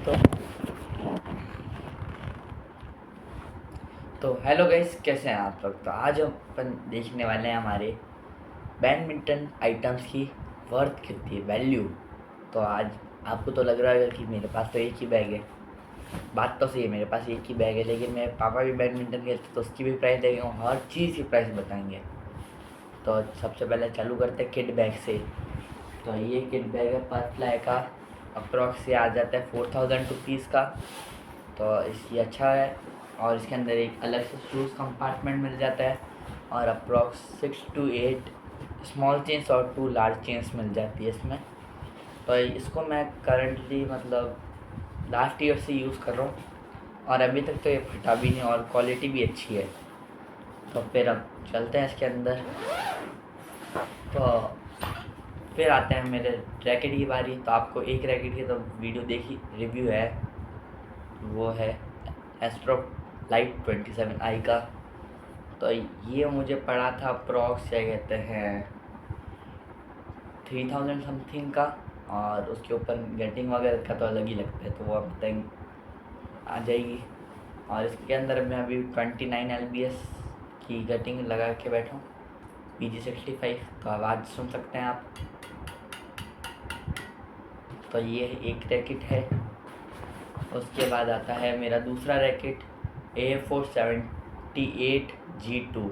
तो hello guys, कैसे हैं आप लोग। तो आज हम अपन देखने वाले हैं हमारे बैडमिंटन आइटम्स की वर्थ कितनी है, वैल्यू। तो आज आपको तो लग रहा है कि मेरे पास तो एक ही बैग है। बात तो सही है, मेरे पास एक ही बैग है, लेकिन मेरे पापा भी बैडमिंटन खेलते तो उसकी भी प्राइस देंगे, हर चीज़ की प्राइस बताएंगे। तो सबसे पहले चालू करते हैं किड बैग से। तो ये किड बैग है पर फ्लाई का, अप्रॉक्स ये आ जाता है 4000 रुपीज़ का। तो ये अच्छा है। और इसके अंदर एक अलग से शूज़ कंपार्टमेंट मिल जाता है और अप्रॉक्स 6 to 8 स्मॉल चेन्स और 2 लार्ज चेन्स मिल जाती है इसमें। तो इसको मैं करंटली मतलब लास्ट ईयर से यूज़ कर रहा हूँ और अभी तक तो ये फटा भी नहीं और क्वालिटी भी अच्छी है। तो फिर अब चलते हैं इसके अंदर। तो फिर आते हैं मेरे रैकेट की बारी। तो आपको एक रैकेट की तो वीडियो देखी, रिव्यू है, वो है एस्ट्रो लाइट 27i का। तो ये मुझे पड़ा था अप्रॉक्स क्या कहते हैं 3000 समथिंग का। और उसके ऊपर गेटिंग वगैरह का तो अलग ही लगता है, तो वो अब तक आ जाएगी। और इसके अंदर मैं अभी 29 LBS की गेटिंग लगा के बैठा हूँ, PG65। तो आवाज़ सुन सकते हैं आप। तो ये एक रैकेट है। उसके बाद आता है मेरा दूसरा रैकेट A478G2।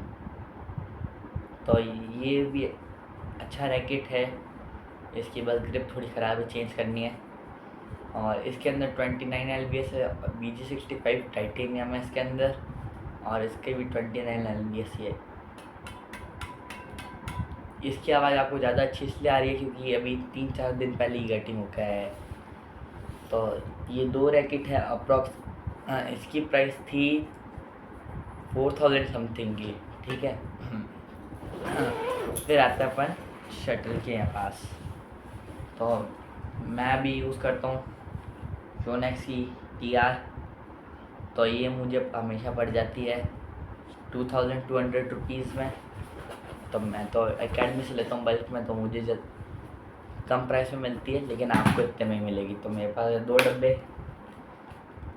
तो ये भी अच्छा रैकेट है। इसकी बस ग्रिप थोड़ी ख़राब है, चेंज करनी है। और इसके अंदर 29 LBS है, BG65 टाइटेनियम है इसके अंदर, और इसके भी 29 LBS है। इसकी आवाज़ आपको ज़्यादा अच्छी इसलिए आ रही है क्योंकि अभी 3-4 दिन पहले ही गेटिंग हो गया है। तो ये दो रैकेट है अप्रॉक्स। इसकी प्राइस थी 4000 समथिंग की, ठीक है। फिर आता है अपन शटल के यहाँ पास। तो मैं भी यूज़ करता हूँ योनेक्स की TR। तो ये मुझे हमेशा पड़ जाती है 2200 रुपीज़ में। तो मैं तो एकेडमी से लेता हूँ बल्क में, तो मुझे जब कम प्राइस में मिलती है, लेकिन आपको इतने में मिलेगी। तो मेरे पास 2 डब्बे,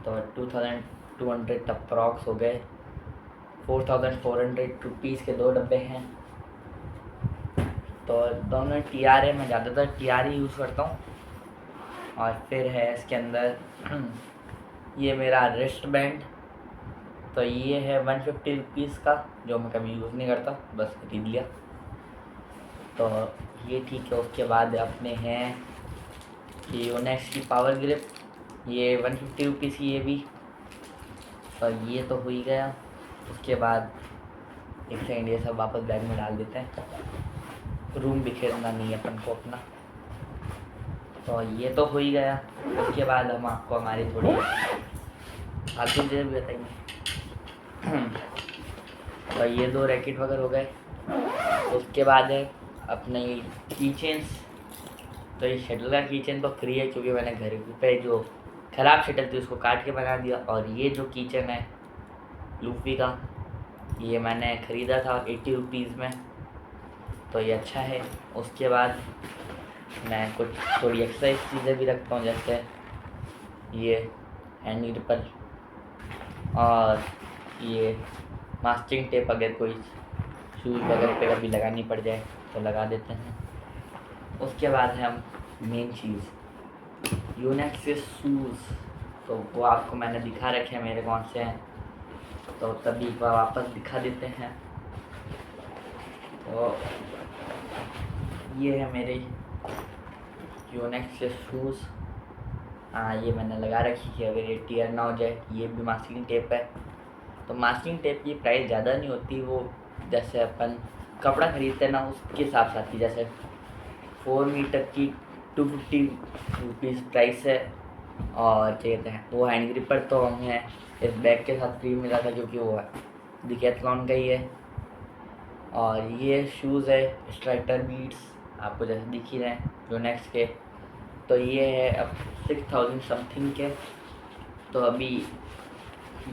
तो 2200 अप्रॉक्स हो गए। 4400 रुपीज़ के 2 डब्बे हैं। तो दोनों TR है, मैं ज़्यादातर TR ही यूज़ करता हूँ। और फिर है इसके अंदर ये मेरा रिस्ट बैंड। तो ये है 150 रुपीज़ का, जो मैं कभी यूज़ नहीं करता, बस खरीद लिया। तो ये ठीक है। उसके बाद अपने हैं ये योनेक्स की पावर ग्रिप, ये 150 रुपीज़ की, ये भी। तो ये तो हो ही गया। उसके बाद एक सेकेंड, ये सब वापस बैग में डाल देते हैं, रूम बिखेरना नहीं है अपन को अपना। तो ये तो हो ही गया। उसके बाद हम आपको हमारी थोड़ी फालतू चीज़ें भी बताएंगे। तो ये 2 रैकेट वगैरह हो गए। उसके बाद है अपने की चेन्स। तो ये शटल का की चेन तो फ्री है क्योंकि मैंने घर पे जो ख़राब शटल थी उसको काट के बना दिया। और ये जो की चेन है लूफी का, ये मैंने ख़रीदा था 80 रुपीज़ में। तो ये अच्छा है। उसके बाद मैं कुछ थोड़ी एक्सरसाइज चीज़ें भी रखता हूँ, जैसे ये हैंड ग्रिपर और ये मास्किंग टेप, अगर कोई शूज़ वगैरह पे कभी लगानी पड़ जाए तो लगा देते हैं। उसके बाद है हम मेन चीज़ योनेक्स के शूज़। तो वो आपको मैंने दिखा रखे हैं मेरे कौन से हैं, तो तभी एक बार वापस दिखा देते हैं। तो ये है मेरे योनेक्स के शूज़। हाँ, ये मैंने लगा रखी है, अगर ये टीयर ना हो जाए। ये भी मास्किंग टेप है। तो मास्किंग टेप की प्राइस ज़्यादा नहीं होती, वो जैसे अपन कपड़ा खरीदते हैं ना उसके हिसाब से आती है। जैसे 4 मीटर की 250 रुपीज़ प्राइस है। और क्या कहते हैं वो हैंड ग्रिपर तो हमें इस बैग के साथ फ्री मिला था क्योंकि वो डिकैथलॉन का ही है। और ये शूज़ है स्ट्राइटर बीट्स, आपको जैसे दिख ही रहे हैं योनेक्स के। तो ये है अब 6000 समथिंग के। तो अभी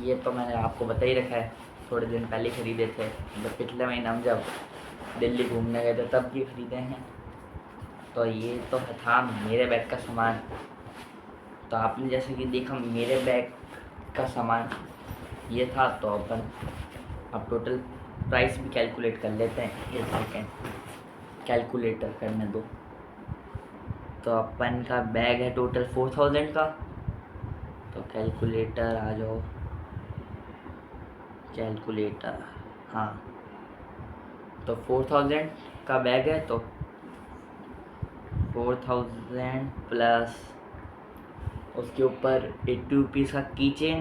ये तो मैंने आपको बता ही रखा है, थोड़े दिन पहले ख़रीदे थे, मतलब पिछले महीने हम जब दिल्ली घूमने गए थे तब ये ख़रीदे हैं। तो ये तो था मेरे बैग का सामान। तो आपने जैसे कि देखा मेरे बैग का सामान ये था, तो अपन अब टोटल प्राइस भी कैलकुलेट कर लेते हैं। एक सेकेंड, कैलकुलेटर करने दो। तो अपन का बैग है टोटल 4000 का। तो कैलकुलेटर आ जाओ, कैलकुलेटर, हाँ। तो 4000 का बैग है, तो 4000 प्लस उसके ऊपर 80 रुपीज़ का की चेन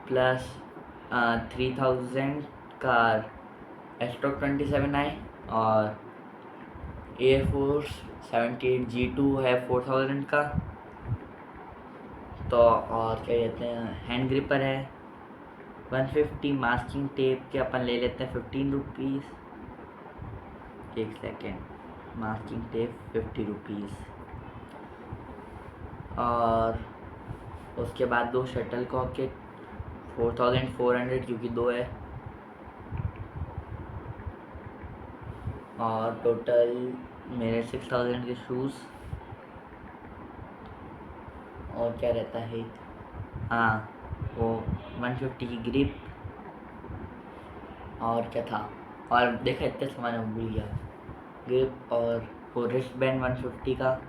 प्लस 3000 का एस्ट्रोक 27 है और एयरफोर्स 78G2 है 4000 का। तो और क्या कहते हैं, हैंड ग्रिपर है 150। मास्किंग टेप के अपन ले लेते हैं 15 रुपीज़। एक सेकेंड, मास्किंग टेप 50 रुपीज़। और उसके बाद 2 शटल कॉक के 4400 क्योंकि 2 है। और टोटल मेरे 6000 के शूज़। और क्या रहता है, हाँ वो 150 की ग्रिप। और क्या था, और देखा इतने सामान मैं भूल गया। ग्रिप और वो रिस्ट बैंड 150 का।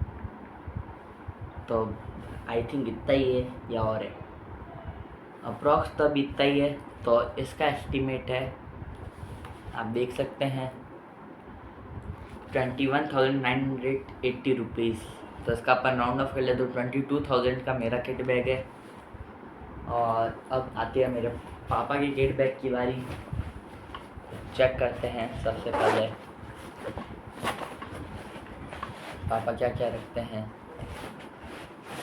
तो आई थिंक इतना ही है या और है, अप्रॉक्स तब इतना ही है। तो इसका एस्टिमेट है, आप देख सकते हैं 21,980 रुपीज़। तो इसका अपन राउंड ऑफ कर ले तो 22,000 का मेरा किट बैग है। और अब आते हैं मेरे पापा के किट बैग की बारी। चेक करते हैं सबसे पहले पापा क्या क्या रखते हैं।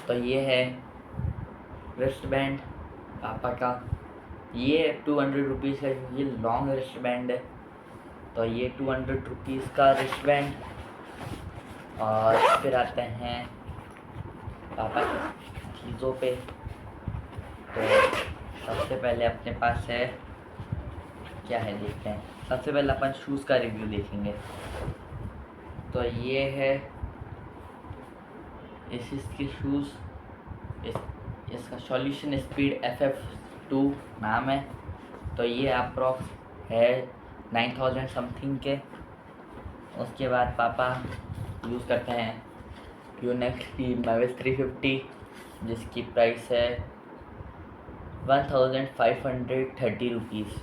तो ये है रिस्ट बैंड पापा का, ये 200 रुपीज़ का, ये लॉन्ग रिस्ट बैंड है। तो ये 200 रुपीज़ का रिस्ट बैंड। और फिर आते हैं पापा की चीज़ों पे। तो सबसे पहले अपने पास है, क्या है देखते हैं। सबसे पहले अपन शूज़ का रिव्यू देखेंगे। तो ये है इसके शूज़, इसका सॉल्यूशन स्पीड FF2 नाम है। तो ये अप्रॉक्स है 9000 समथिंग के। उसके बाद पापा यूज़ करते हैं यूनेक्स की Mavic 350, जिसकी प्राइस है 1530 रुपीज़।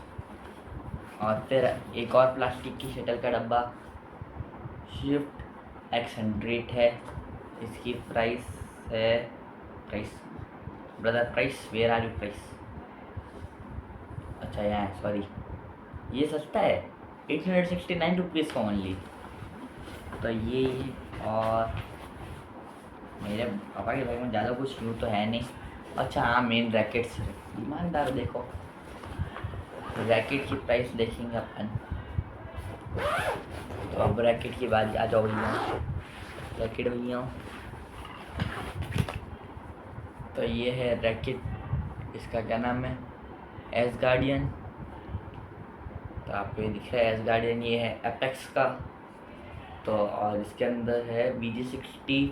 और फिर एक और प्लास्टिक की शटल का डब्बा शिफ्ट X100 है। इसकी प्राइस है, brother price, where are you price, अच्छा यहाँ है, सॉरी, ये सस्ता है 869 रुपीज़ का ओनली। तो ये, और मेरे पापा के बैग में ज़्यादा कुछ यूँ तो है नहीं। अच्छा हाँ, मेन रैकेट्स, ईमानदार देखो, रैकेट की प्राइस देखेंगे अपन। तो अब रैकेट की बात, आ जाओ भैया, रैकेट भैया। तो ये है रैकेट, इसका क्या नाम है, एस गार्डियन। तो आपको ये दिख रहा है एस गार्डियन, ये है एपेक्स का। तो और इसके अंदर है BG60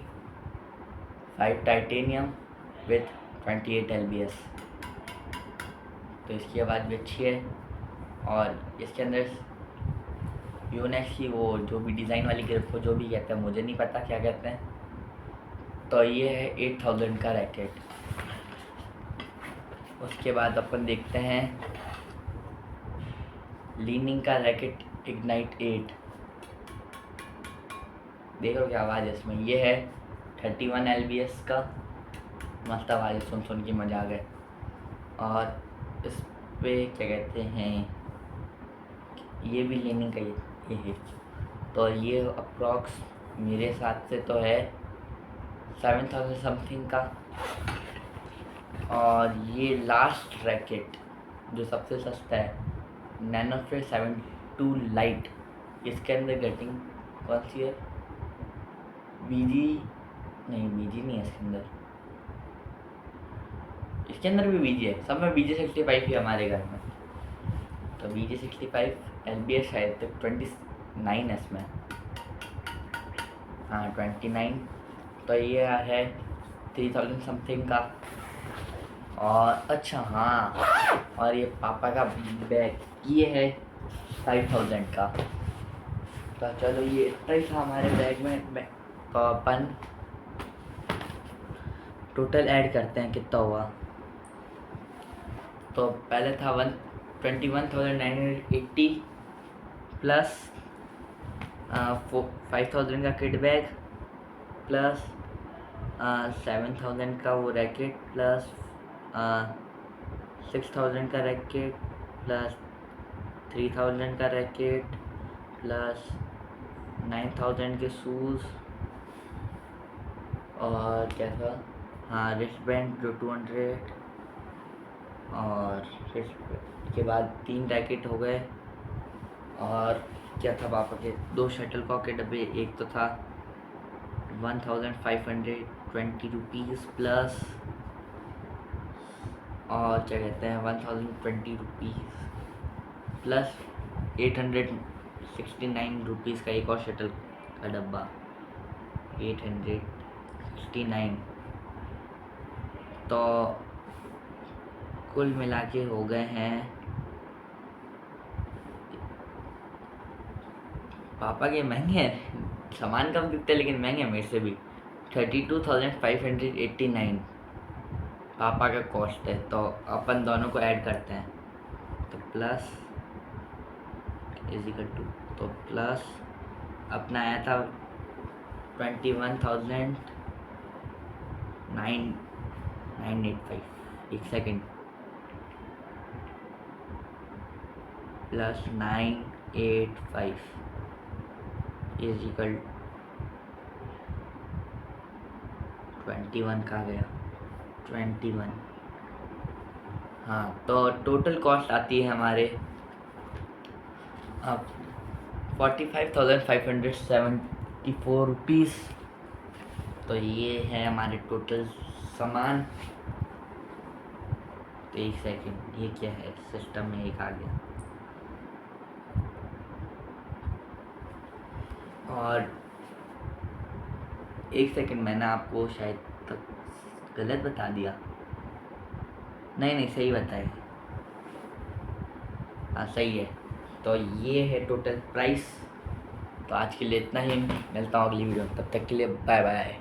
5 टाइटेनियम विथ 28 LBS। तो इसकी आवाज़ भी अच्छी है। और इसके अंदर यूनेक्स की वो जो भी डिज़ाइन वाली ग्रिप को जो भी कहते हैं, मुझे नहीं पता क्या कहते हैं। तो ये है 8000 का रैकेट। उसके बाद अपन देखते हैं लीनिंग का रैकेट इग्नाइट 8। देखो क्या आवाज़ है इसमें, ये है 31 LBS का, मस्त आवाज़ है, सुन के मज़ा आ गए। और इस पे क्या कहते हैं, ये भी लीनिंग का ये है। तो ये अप्रॉक्स मेरे साथ से तो है 7000 समथिंग का। और ये लास्ट रैकेट जो सबसे सस्ता है, नैनोफिट 72 लाइट। इसके अंदर गेटिंग कौन सी है, बीजी नहीं है इसके अंदर भी बीजी है, सब में BG65 ही हमारे घर में। तो BG65 LBS है तो 29 है इसमें, हाँ 29। तो ये है 3000 समथिंग का। और अच्छा हाँ, और ये पापा का बैग ये है 5000 का। तो चलो ये इतना ही था हमारे बैग में। तो अपन टोटल ऐड करते हैं कितना हुआ। तो पहले था 121,980 प्लस 5000 का किट बैग प्लस 7000 का वो रैकेट प्लस 6000 का रैकेट प्लस 3000 का रैकेट प्लस 9000 के शूज़। और क्या था, हाँ रिस्ट बैंड जो 200। और रिस्ट के बाद 3 रैकेट हो गए। और क्या था, पापा के 2 शटल कॉक के डब्बे। एक तो था 1520 रुपीज़ प्लस और क्या कहते हैं 1020 रुपीज़ प्लस 869 रुपीज़ का एक और शटल का डब्बा 869। तो कुल मिला के हो गए हैं, पापा के महंगे हैं, सामान कम दिखते हैं लेकिन महंगे मेरे से भी। 32,589 पापा का कॉस्ट है। तो अपन दोनों को ऐड करते हैं। तो प्लस इजिकल टू, तो प्लस अपना आया था 21,985। एक सेकेंड, प्लस 985 इजिकल 21 कहाँ गया, 21। हाँ तो टोटल कॉस्ट आती है हमारे अब 45,574 रुपीज़। तो ये है हमारे टोटल सामान। तो एक सेकेंड, ये क्या है, सिस्टम में एक आ गया। और एक सेकेंड, मैंने आपको शायद तक गलत बता दिया। नहीं सही बताया, हाँ सही है। तो ये है टोटल प्राइस। तो आज के लिए इतना ही, मिलता हूँ अगली वीडियो में, तब तक के लिए बाय बाय।